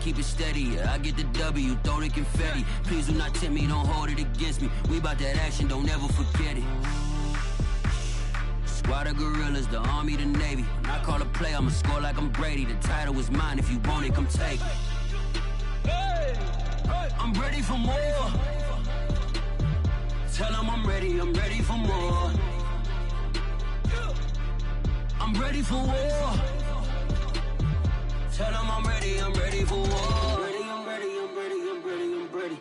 keep it steady. Yeah, I get the W, throw the confetti. Please do not tempt me, don't hold it against me. We about that action, don't ever forget it. Squad of gorillas, the Army, the Navy. When I call a play, I'ma score like I'm Brady. The title is mine, if you want it, come take it. I'm ready for more. Tell them I'm ready for more. I'm ready for war. Tell them I'm ready for war. I'm ready.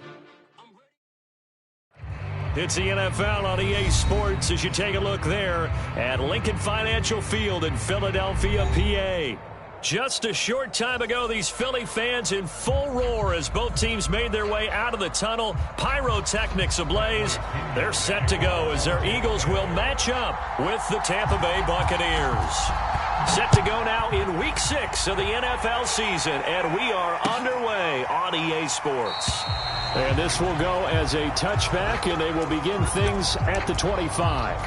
It's the NFL on EA Sports as you take a look there at Lincoln Financial Field in Philadelphia, PA. Just a short time ago, these Philly fans in full roar as both teams made their way out of the tunnel. Pyrotechnics ablaze. They're set to go as their Eagles will match up with the Tampa Bay Buccaneers. Set to go now in Week 6 of the NFL season, and we are underway on EA Sports. And this will go as a touchback, and they will begin things at the 25.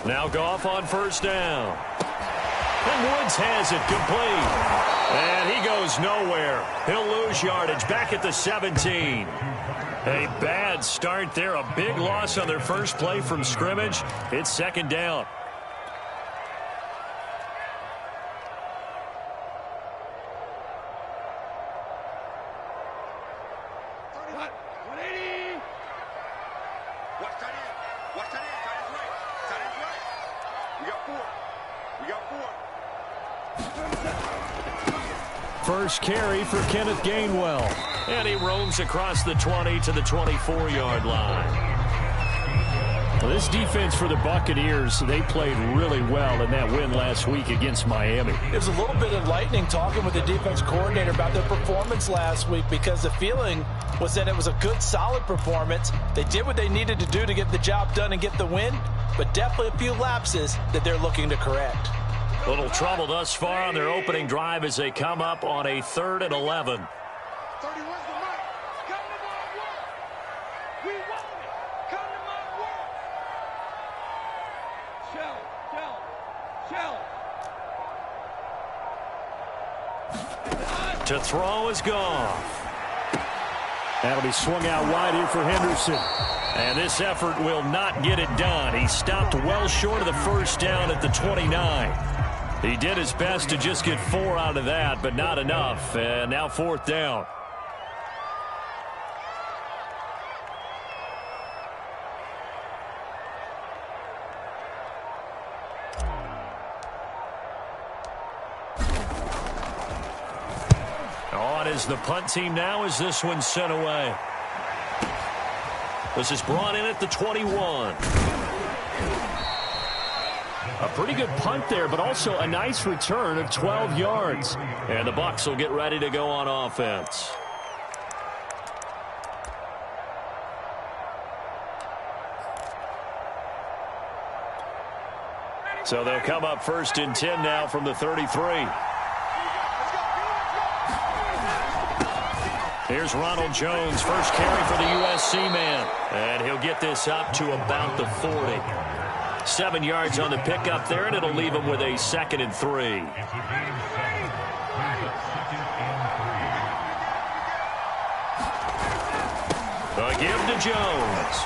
Now Goff on first down. And Woods has it complete. And he goes nowhere. He'll lose yardage back at the 17. A bad start there. A big loss on their first play from scrimmage. It's second down. First carry for Kenneth Gainwell. And he roams across the 20 to the 24-yard line. Well, this defense for the Buccaneers, they played really well in that win last week against Miami. It was a little bit enlightening talking with the defense coordinator about their performance last week because the feeling was that it was a good, solid performance. They did what they needed to do to get the job done and get the win, but definitely a few lapses that they're looking to correct. Little trouble thus far on their opening drive as they come up on a 3rd and 11. 31's the mic. Come to my work. We want it. Come to my work. Shell. To throw is Goff. That'll be swung out wide here for Henderson. And this effort will not get it done. He stopped well short of the first down at the 29. He did his best to just get 4 out of that, but not enough. And now 4th down. On is the punt team now as this one's sent away. This is brought in at the 21. A pretty good punt there, but also a nice return of 12 yards. And the Bucs will get ready to go on offense. So they'll come up 1st and 10 now from the 33. Here's Ronald Jones, first carry for the USC man. And he'll get this up to about the 40. 7 yards on the pickup there, and it'll leave him with a 2nd and 3. A give to Jones.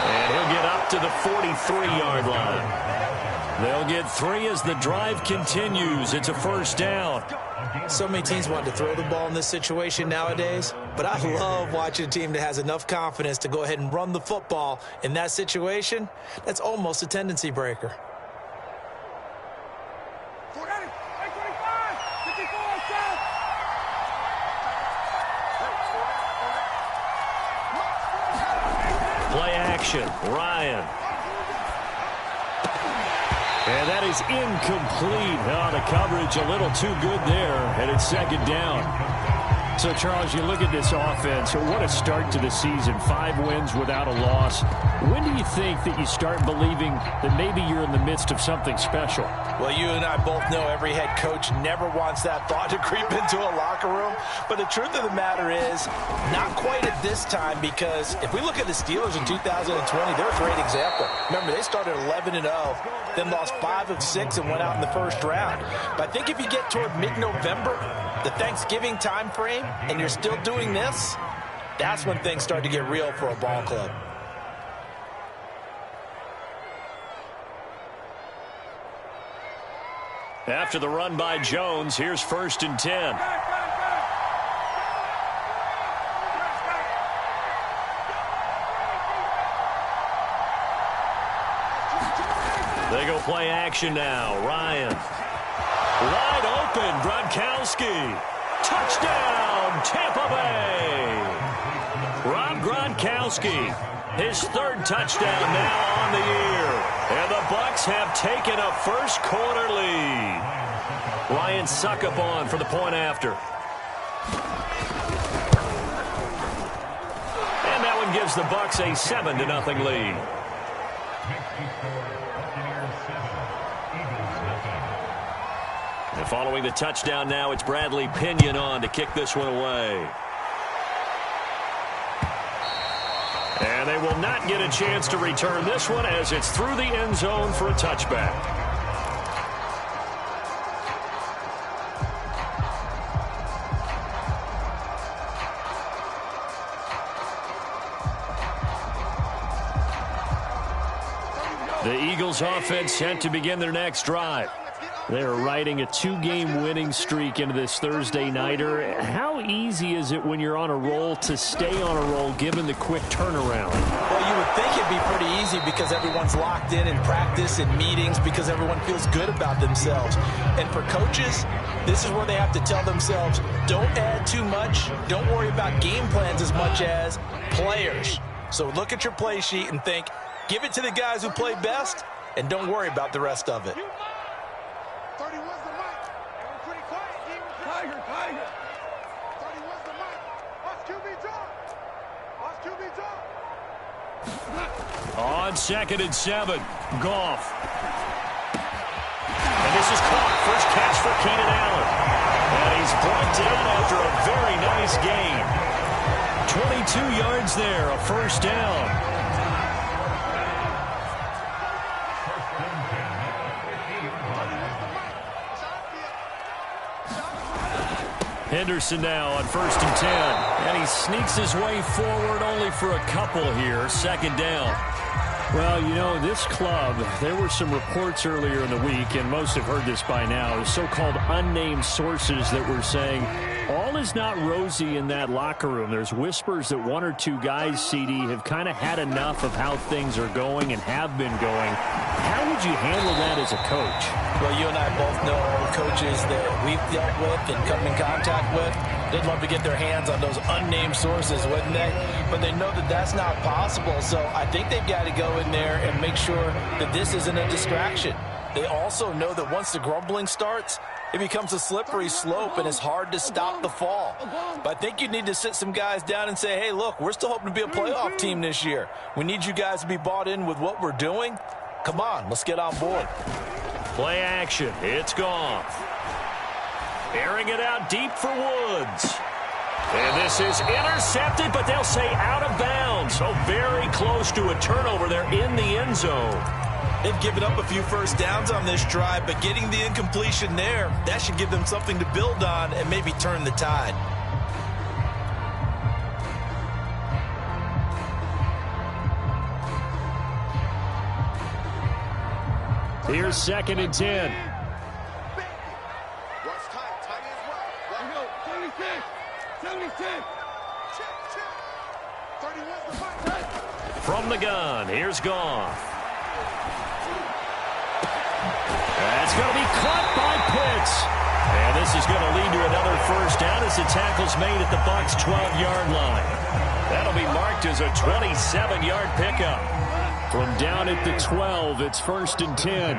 And he'll get up to the 43-yard line. They'll get 3 as the drive continues. It's a first down. So many teams want to throw the ball in this situation nowadays, but I love watching a team that has enough confidence to go ahead and run the football in that situation. That's almost a tendency breaker. 40, 825, 54, south. Play action. Ryan. And that is incomplete. Oh, the coverage a little too good there, and it's second down. So, Charles, you look at this offense, what a start to the season. 5 wins without a loss. When do you think that you start believing that maybe you're in the midst of something special? Well, you and I both know every head coach never wants that thought to creep into a locker room. But the truth of the matter is, not quite at this time, because if we look at the Steelers in 2020, they're a great example. Remember, they started 11-0, then lost 5 of 6 and went out in the first round. But I think if you get toward mid-November, the Thanksgiving time frame, and you're still doing this, that's when things start to get real for a ball club. After the run by Jones, here's 1st and 10. They go play action now. Ryan. Wide open, Gronkowski. Touchdown, Tampa Bay. Rob Gronkowski, his 3rd touchdown now on the year. And the Bucs have taken a first-quarter lead. Ryan Suckup on for the point after. And that one gives the Bucs a 7-0 lead. And following the touchdown now, it's Bradley Pinion on to kick this one away. And they will not get a chance to return this one as it's through the end zone for a touchback. The Eagles offense set to begin their next drive. They are riding a 2-game winning streak into this Thursday nighter. How easy is it when you're on a roll to stay on a roll given the quick turnaround? Well, you would think it'd be pretty easy because everyone's locked in practice and meetings because everyone feels good about themselves. And for coaches, this is where they have to tell themselves, don't add too much. Don't worry about game plans as much as players. So look at your play sheet and think, give it to the guys who play best, and don't worry about the rest of it. 31's the mic. Everyone pretty quiet, Tiger. 31's the mic. Watch QB drop. Watch QB drop. On 2nd and 7, Goff. And this is caught. First catch for Keenan Allen. And he's brought down after a very nice gain. 22 yards there, a first down. Henderson now on 1st and 10. And he sneaks his way forward only for a couple here. 2nd down. Well, you know, this club, there were some reports earlier in the week, and most have heard this by now, so-called unnamed sources that were saying all is not rosy in that locker room. There's whispers that 1 or 2 guys, CD, have kind of had enough of how things are going and have been going. How would you handle that as a coach? Well, you and I both know all the coaches that we've dealt with and come in contact with. They'd love to get their hands on those unnamed sources, wouldn't they? But they know that that's not possible. So I think they've got to go in there and make sure that this isn't a distraction. They also know that once the grumbling starts, it becomes a slippery slope and it's hard to stop the fall. But I think you need to sit some guys down and say, hey, look, we're still hoping to be a playoff team this year. We need you guys to be bought in with what we're doing. Come on, let's get on board. Play action. It's Goff. Airing it out deep for Woods. And this is intercepted, but they'll say out of bounds. So very close to a turnover there in the end zone. They've given up a few first downs on this drive, but getting the incompletion there, that should give them something to build on and maybe turn the tide. Here's 2nd and 10. From the gun, here's Goff. That's going to be caught by Pitts. And this is going to lead to another first down as the tackle's made at the Bucs' 12-yard line. That'll be marked as a 27-yard pickup. From down at the 12, it's 1st and 10.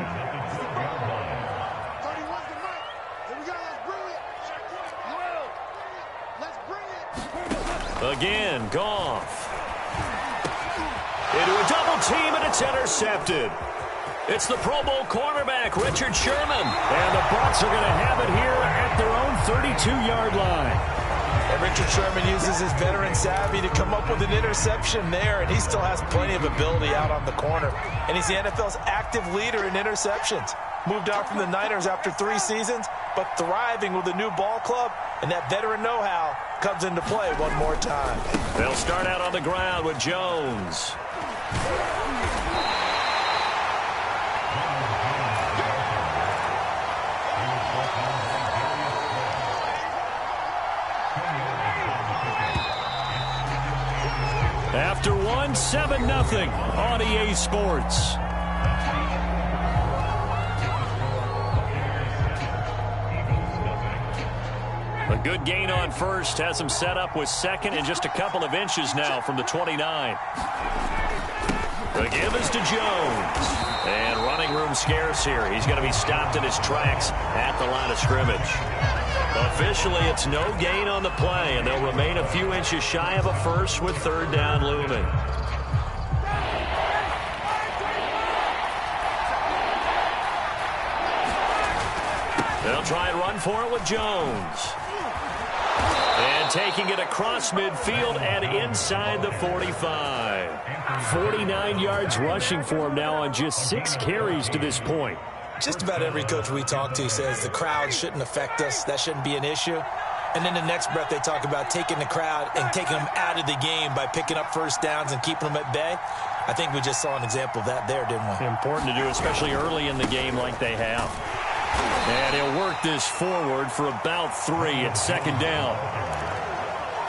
Again, Goff. Into a double team, and it's intercepted. It's the Pro Bowl cornerback, Richard Sherman. And the Bucs are going to have it here at their own 32-yard line. And Richard Sherman uses his veteran savvy to come up with an interception there, and he still has plenty of ability out on the corner. And he's the NFL's active leader in interceptions. Moved out from the Niners after 3 seasons, but thriving with a new ball club, and that veteran know-how comes into play one more time. They'll start out on the ground with Jones. After one, 7-0 on EA Sports. A good gain on first has him set up with second and just a couple of inches now from the 29. The give is to Jones. And running room scarce here. He's going to be stopped in his tracks at the line of scrimmage. Officially, it's no gain on the play, and they'll remain a few inches shy of a first with third down looming. They'll try and run for it with Jones. And taking it across midfield and inside the 45. 49 yards rushing for him now on just 6 carries to this point. Just about every coach we talk to says the crowd shouldn't affect us. That shouldn't be an issue. And then the next breath they talk about taking the crowd and taking them out of the game by picking up first downs and keeping them at bay. I think we just saw an example of that there, didn't we? Important to do, especially early in the game like they have. And he'll work this forward for about 3 at second down.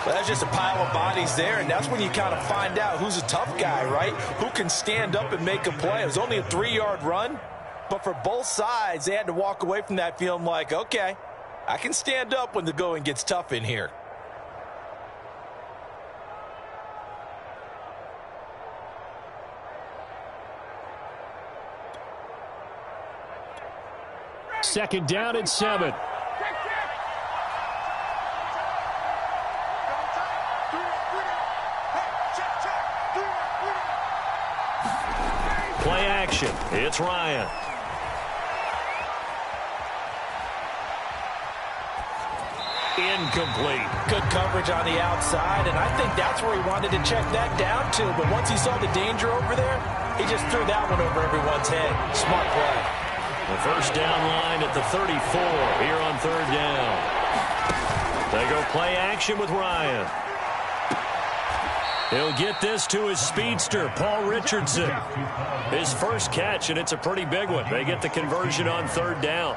Well, that's just a pile of bodies there, and that's when you kind of find out who's a tough guy, right? Who can stand up and make a play. It was only a 3-yard run. But for both sides, they had to walk away from that feeling like, okay, I can stand up when the going gets tough in here. Second down and 7. Play action. It's Ryan. Incomplete. Good coverage on the outside, and I think that's where he wanted to check that down to. But once he saw the danger over there, he just threw that one over everyone's head. Smart play. The first down line at the 34 here on third down. They go play action with Ryan. He'll get this to his speedster, Paul Richardson. His first catch, and it's a pretty big one. They get the conversion on third down.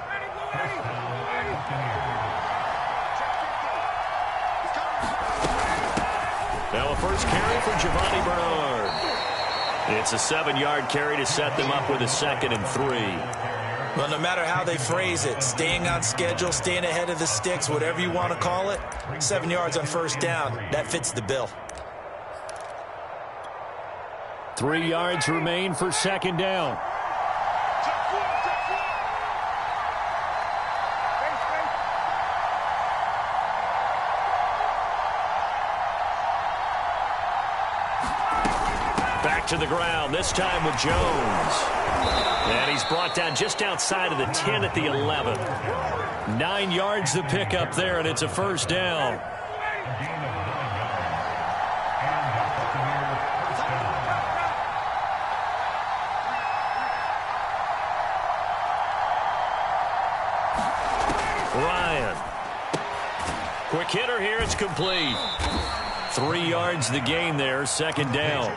Now a first carry for Giovanni Bernard. It's a 7-yard carry to set them up with a 2nd and 3. Well, no matter how they phrase it, staying on schedule, staying ahead of the sticks, whatever you want to call it, 7 yards on first down, that fits the bill. 3 yards remain for second down. Back to the ground, this time with Jones. And he's brought down just outside of the 10 at the 11. 9 yards to pick up there, and it's a first down. Ryan. Quick hitter here, it's complete. 3 yards the gain there, second down.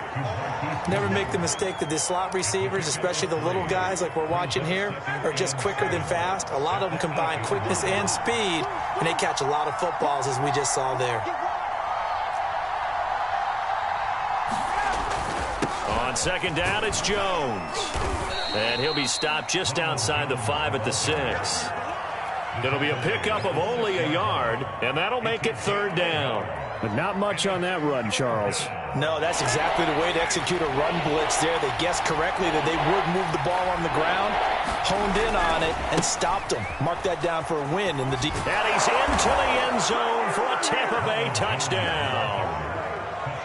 Never make the mistake that the slot receivers, especially the little guys like we're watching here, are just quicker than fast. A lot of them combine quickness and speed, and they catch a lot of footballs, as we just saw there. On second down, it's Jones. And he'll be stopped just outside the 5 at the 6. It'll be a pickup of only a yard, and that'll make it third down. But not much on that run, Charles. No, that's exactly the way to execute a run blitz there. They guessed correctly that they would move the ball on the ground, honed in on it, and stopped them. Mark that down for a win in the deep. And he's into the end zone for a Tampa Bay touchdown.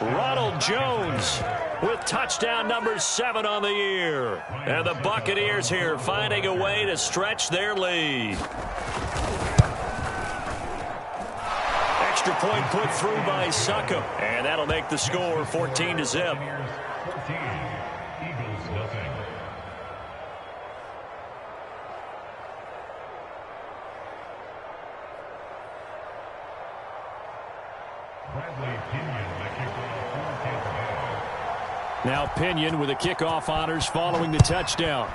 Ronald Jones with touchdown number 7 on the year. And the Buccaneers here finding a way to stretch their lead. Extra point put through by Succop. And that'll make the score 14-0. Now Pinion with the kickoff honors following the touchdown.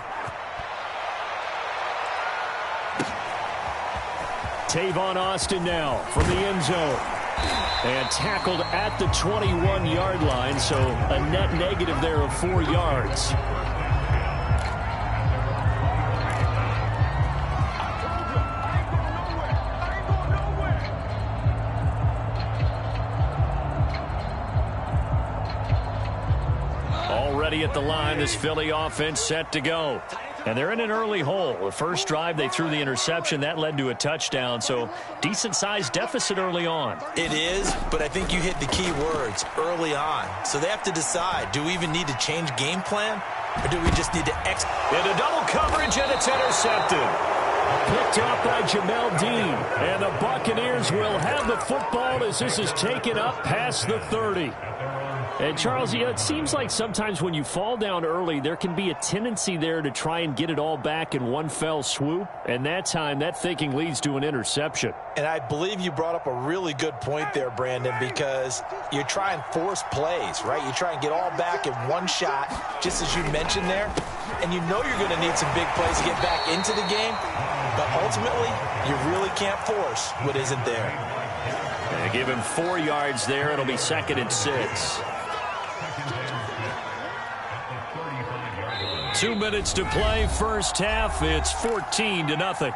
Tavon Austin now from the end zone. And tackled at the 21-yard line, so a net negative there of 4 yards. Already at the line, this Philly offense set to go. And they're in an early hole. The first drive, they threw the interception. That led to a touchdown, so decent-sized deficit early on. It is, but I think you hit the key words, early on. So they have to decide, do we even need to change game plan, or do we just need to Into double coverage, and it's intercepted. Picked off by Jamel Dean. And the Buccaneers will have the football as this is taken up past the 30. And, Charles, it seems like sometimes when you fall down early, there can be a tendency there to try and get it all back in one fell swoop. And that time, that thinking leads to an interception. And I believe you brought up a really good point there, Brandon, because you try and force plays, right? You try and get all back in one shot, just as you mentioned there. And you know you're going to need some big plays to get back into the game. But ultimately, you really can't force what isn't there. And give him 4 yards there. It'll be 2nd and 6. 2 minutes to play, first half. It's 14-0.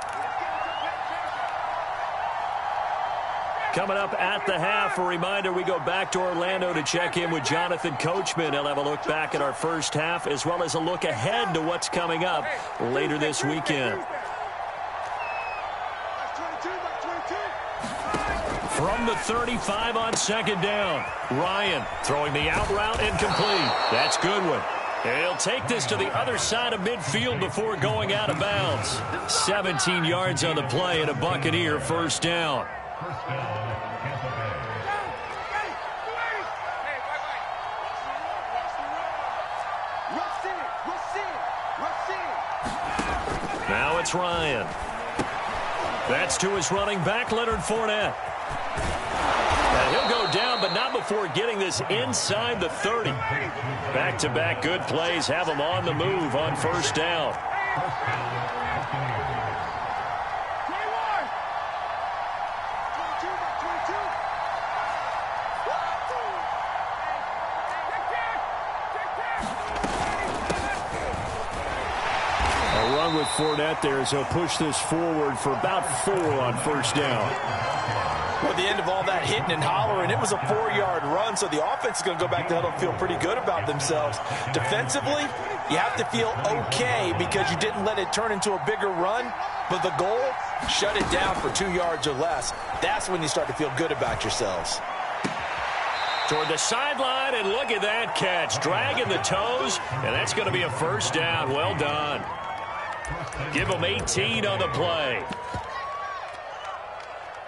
Coming up at the half, a reminder, we go back to Orlando to check in with Jonathan Coachman. He'll have a look back at our first half, as well as a look ahead to what's coming up later this weekend. From the 35 on 2nd down, Ryan throwing the out route incomplete. That's Goodwin. He'll take this to the other side of midfield before going out of bounds. 17 yards on the play and a Buccaneer first down. Now it's Ryan. That's to his running back, Leonard Fournette. And he'll go down, but not before getting this inside the 30. Back-to-back good plays have him on the move on first down. A run with Fournette there as he'll push this forward for about 4 on first down. Well, at the end of all that hitting and hollering, it was a 4-yard run, so the offense is going to go back to huddle and feel pretty good about themselves. Defensively, you have to feel okay because you didn't let it turn into a bigger run, but the goal, shut it down for 2 yards or less. That's when you start to feel good about yourselves. Toward the sideline, and look at that catch. Dragging the toes, and that's going to be a first down. Well done. Give them 18 on the play.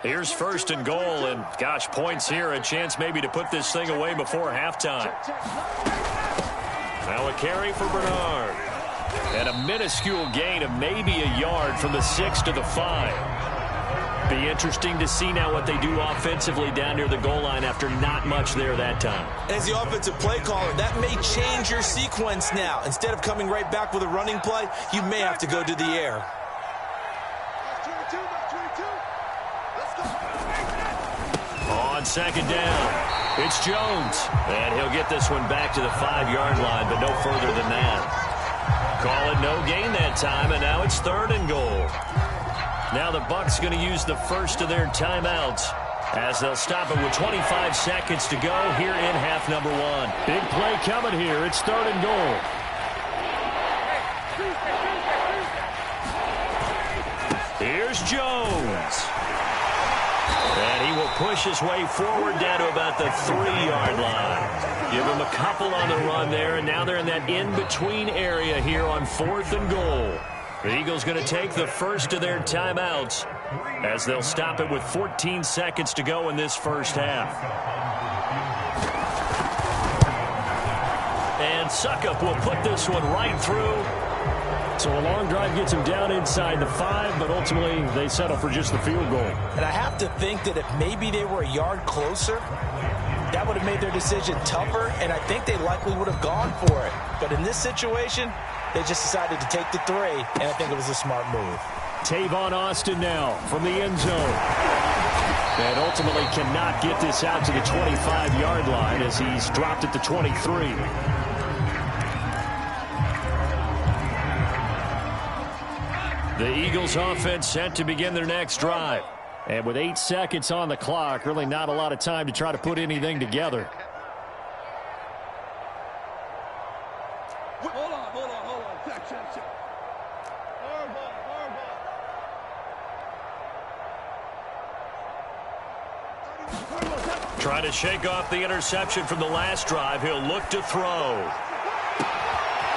Here's 1st and goal, and gosh, points here, a chance maybe to put this thing away before halftime. Now a carry for Bernard. And a minuscule gain of maybe a yard from the 6 to the 5. Be interesting to see now what they do offensively down near the goal line after not much there that time. As the offensive play caller, that may change your sequence now. Instead of coming right back with a running play, you may have to go to the air. On 2nd down, it's Jones. And he'll get this one back to the 5-yard line, but no further than that. Call it no gain that time, and now it's 3rd and goal. Now the Bucs going to use the first of their timeouts as they'll stop it with 25 seconds to go here in half number 1. Big play coming here. It's 3rd and goal. Here's Jones. And he will push his way forward down to about the 3-yard line. Give him a couple on the run there, and now they're in that in-between area here on 4th and goal. The Eagles going to take the first of their timeouts as they'll stop it with 14 seconds to go in this first half. And Suckup will put this one right through. So a long drive gets them down inside the 5, but ultimately they settle for just the field goal. And I have to think that if maybe they were a yard closer, that would have made their decision tougher, and I think they likely would have gone for it. But in this situation, they just decided to take the 3, and I think it was a smart move. Tavon Austin now from the end zone. And ultimately cannot get this out to the 25-yard line as he's dropped at the 23. The Eagles offense set to begin their next drive. And with 8 seconds on the clock, really not a lot of time to try to put anything together. Hold on. Check. Hard ball. Trying to shake off the interception from the last drive. He'll look to throw.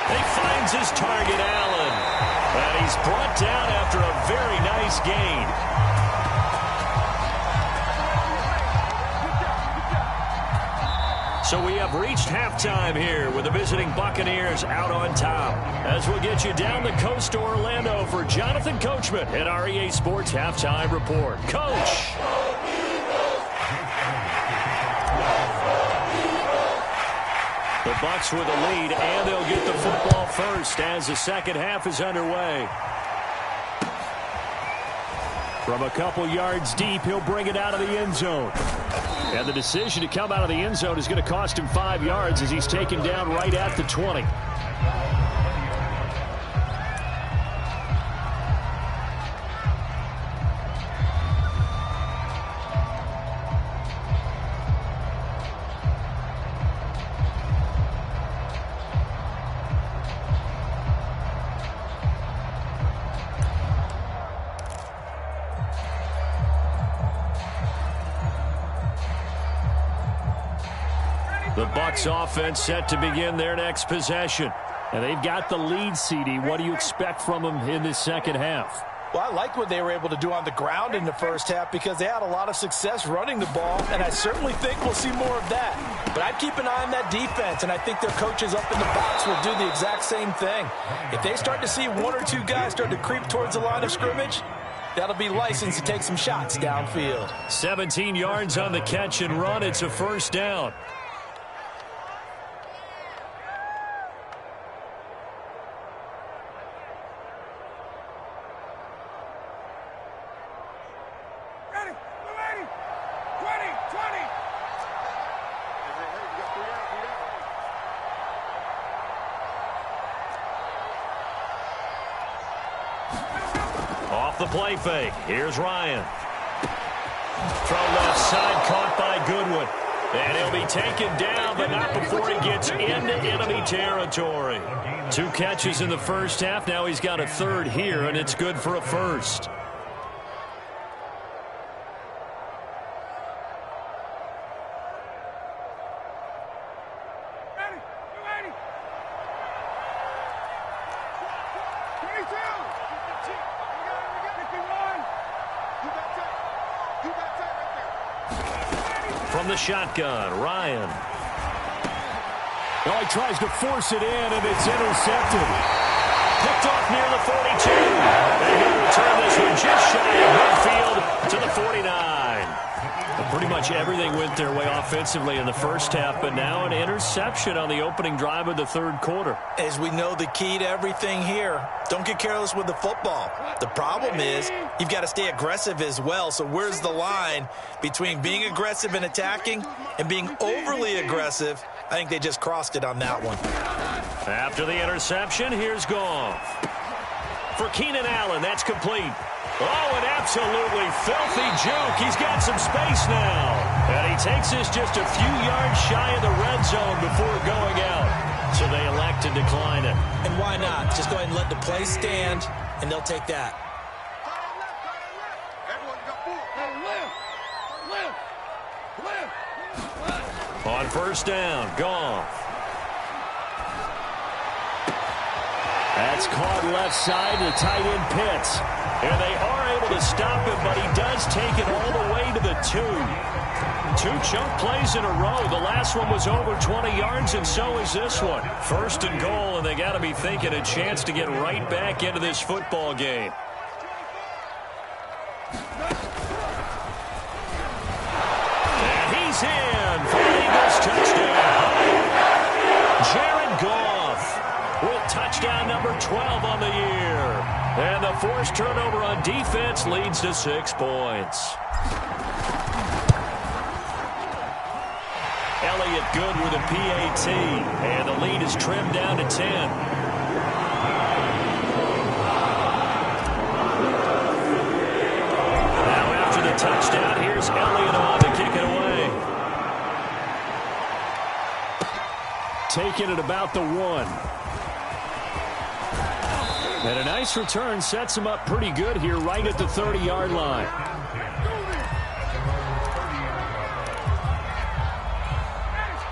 He finds his target, Allen. And he's brought down after a very nice gain. So we have reached halftime here with the visiting Buccaneers out on top. As we'll get you down the coast to Orlando for Jonathan Coachman at our EA Sports Halftime Report. Coach! The Bucs with the lead, and they'll get the football first as the second half is underway. From a couple yards deep, he'll bring it out of the end zone. And the decision to come out of the end zone is going to cost him 5 yards as he's taken down right at the 20. The Bucs offense set to begin their next possession. And they've got the lead, CD. What do you expect from them in this second half? Well, I like what they were able to do on the ground in the first half because they had a lot of success running the ball, and I certainly think we'll see more of that. But I'd keep an eye on that defense, and I think their coaches up in the box will do the exact same thing. If they start to see 1 or 2 guys start to creep towards the line of scrimmage, that'll be licensed to take some shots downfield. 17 yards on the catch and run. It's a first down. Off the play fake. Here's Ryan. Throw left side, caught by Goodwin. And he'll be taken down, but not before he gets into enemy territory. 2 catches in the first half. Now he's got a 3rd here, and it's good for a first. From the shotgun, Ryan. Oh, he tries to force it in, and it's intercepted. Picked off near the 42. And he'll return this one just shy of midfield to the 49. Well, pretty much everything went their way offensively in the first half, but now an interception on the opening drive of the 3rd quarter. As we know, the key to everything here, don't get careless with the football. The problem is you've got to stay aggressive as well. So where's the line between being aggressive and attacking and being overly aggressive? I think they just crossed it on that one. After the interception, here's Goff. For Keenan Allen, that's complete. Oh, an absolutely filthy juke. He's got some space now. And he takes this just a few yards shy of the red zone before going out. So they elect to decline it. And why not? Just go ahead and let the play stand, and they'll take that. On first down, Goff. That's caught left side to tight end Pitts. And they are able to stop him, but he does take it all the way to the 2. 2 chunk plays in a row. The last one was over 20 yards, and so is this one. First and goal, and they got to be thinking a chance to get right back into this football game. And he's in for the Eagles touchdown. Jared Goff with touchdown number 12 on the year. And the forced turnover on defense leads to 6 points. Elliott good with a PAT, and the lead is trimmed down to 10. Now after the touchdown, here's Elliott on to kick it away. Taking it about the 1. And a nice return sets him up pretty good here right at the 30-yard line.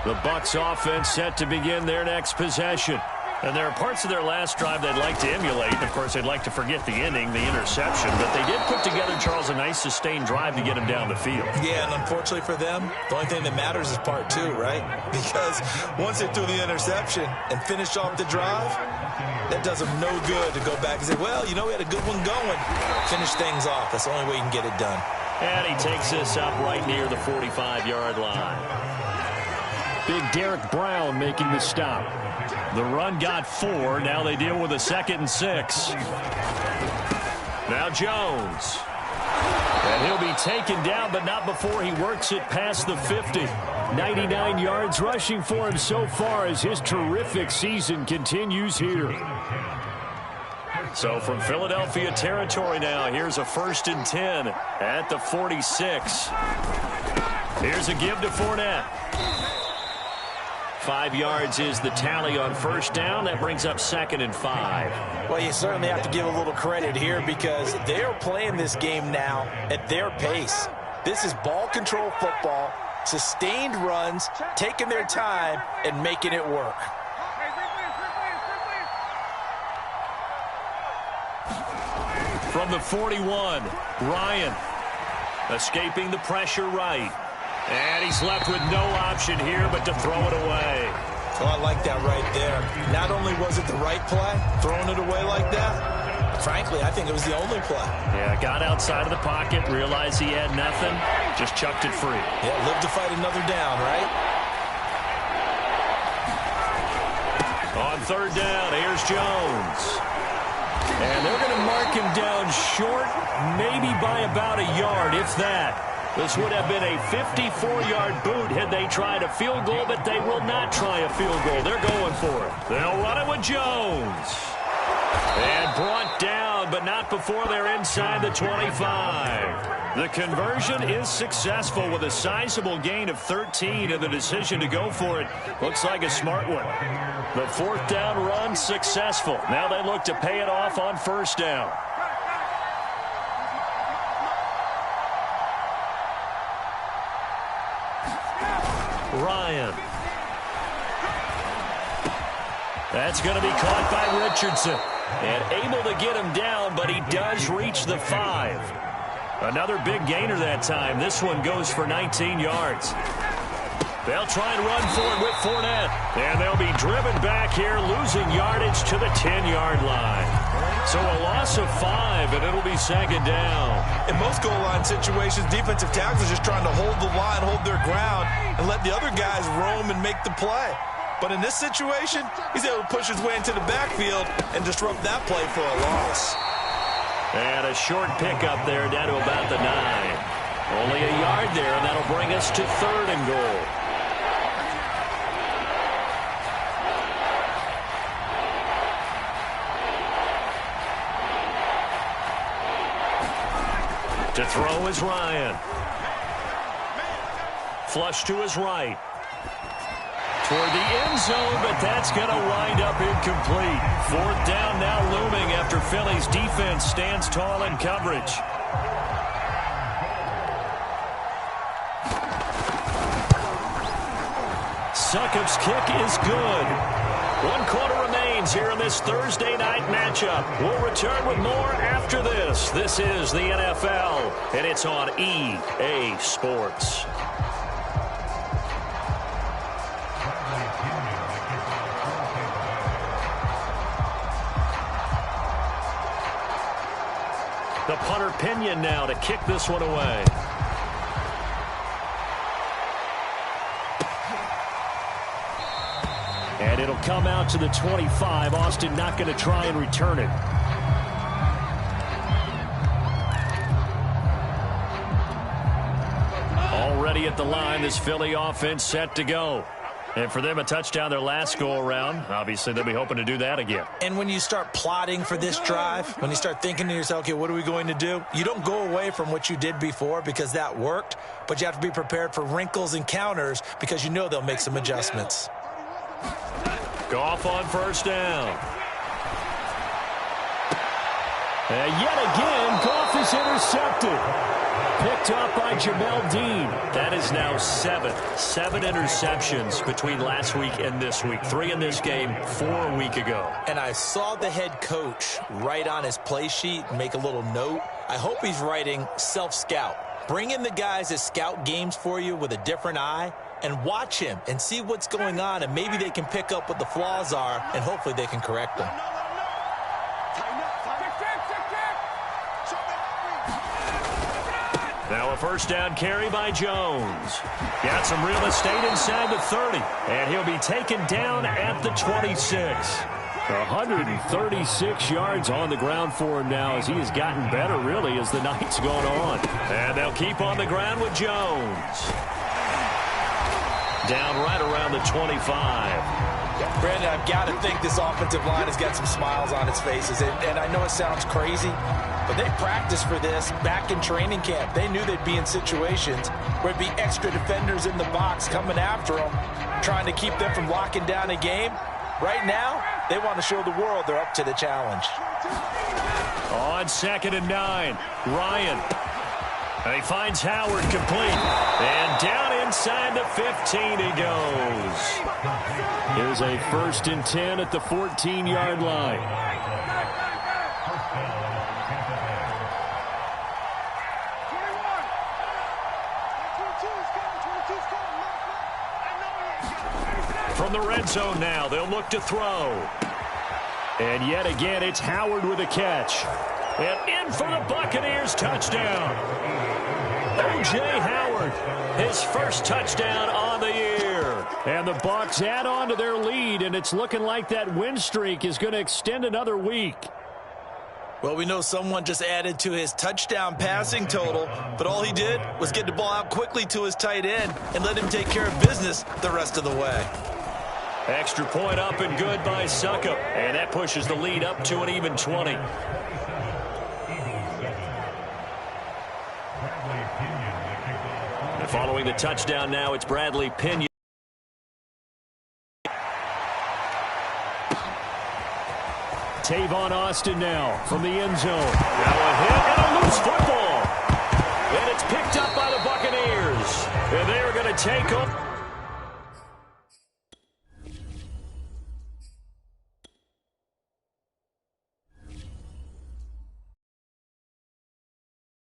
The Bucs offense set to begin their next possession. And there are parts of their last drive they'd like to emulate. Of course, they'd like to forget the ending, the interception. But they did put together, Charles, a nice sustained drive to get him down the field. Yeah, and unfortunately for them, the only thing that matters is part 2, right? Because once they threw the interception and finished off the drive, that does them no good to go back and say, well, you know, we had a good one going. Finish things off. That's the only way you can get it done. And he takes this up right near the 45-yard line. Big Derek Brown making the stop. The run got 4. Now they deal with a 2nd and 6. Now Jones. And he'll be taken down, but not before he works it past the 50. 99 yards rushing for him so far as his terrific season continues here. So from Philadelphia territory now, here's a 1st and 10 at the 46. Here's a give to Fournette. 5 yards is the tally on first down. That brings up 2nd and 5. Well, you certainly have to give a little credit here because they're playing this game now at their pace. This is ball control football, sustained runs, taking their time, and making it work. From the 41, Ryan escaping the pressure right. And he's left with no option here but to throw it away. Oh, I like that right there. Not only was it the right play, throwing it away like that, frankly, I think it was the only play. Yeah, got outside of the pocket, realized he had nothing, just chucked it free. Yeah, live to fight another down, right? On 3rd down, here's Jones. And they're going to mark him down short, maybe by about a yard, if that. This would have been a 54-yard boot had they tried a field goal, but they will not try a field goal. They're going for it. They'll run it with Jones. And brought down, but not before they're inside the 25. The conversion is successful with a sizable gain of 13, and the decision to go for it looks like a smart one. The 4th down run successful. Now they look to pay it off on 1st down. Ryan. That's going to be caught by Richardson. And able to get him down, but he does reach the 5. Another big gainer that time. This one goes for 19 yards. They'll try and run for it with Fournette. And they'll be driven back here, losing yardage to the 10-yard line. So a loss of 5, and it'll be 2nd down. In most goal line situations, defensive tackles are just trying to hold the line, hold their ground, and let the other guys roam and make the play. But in this situation, he's able to push his way into the backfield and disrupt that play for a loss. And a short pickup there down to about the 9. Only a yard there, and that'll bring us to 3rd and goal. To throw is Ryan. Flush to his right. Toward the end zone, but that's going to wind up incomplete. 4th down now looming after Philly's defense stands tall in coverage. Succop's kick is good. 1 quarter remains here in this Thursday night matchup. We'll return with more after this. This is the NFL, and it's on EA Sports. The punter Pinion now to kick this one away. And it'll come out to the 25. Austin not going to try and return it. Already at the line, this Philly offense set to go. And for them, a touchdown their last go-around. Obviously, they'll be hoping to do that again. And when you start plotting for this drive, when you start thinking to yourself, okay, what are we going to do? You don't go away from what you did before because that worked, but you have to be prepared for wrinkles and counters because you know they'll make some adjustments. Goff on first down. And yet again, Goff is intercepted. Picked up by Jamel Dean. That is now 7 interceptions between last week and this week. 3 in this game, 4 a week ago. And I saw the head coach write on his play sheet, make a little note. I hope he's writing self-scout. Bring in the guys that scout games for you with a different eye and watch him and see what's going on, and maybe they can pick up what the flaws are, and hopefully they can correct them. Now a first down carry by Jones. Got some real estate inside the 30. And he'll be taken down at the 26. 136 yards on the ground for him now as he has gotten better, really, as the night's gone on. And they'll keep on the ground with Jones. Down right around the 25. Brandon, I've got to think this offensive line has got some smiles on its faces. And I know it sounds crazy, but they practiced for this back in training camp. They knew they'd be in situations where it'd be extra defenders in the box coming after them, trying to keep them from locking down a game. Right now, they want to show the world they're up to the challenge. On 2nd and 9, Ryan. And he finds Howard complete. And down inside the 15 he goes. Here's a 1st and 10 at the 14-yard line. From the red zone now, they'll look to throw. And yet again, it's Howard with a catch. And in for the Buccaneers, touchdown. O.J. Howard, his first touchdown on the year. And the Bucs add on to their lead, and it's looking like that win streak is going to extend another week. Well, we know someone just added to his touchdown passing total, but all he did was get the ball out quickly to his tight end and let him take care of business the rest of the way. Extra point up and good by Succop, and that pushes the lead up to an even 20. And following the touchdown now, it's Bradley Pinion. Tavon Austin now from the end zone. Now a hit and a loose football. And it's picked up by the Buccaneers. And they are going to take them.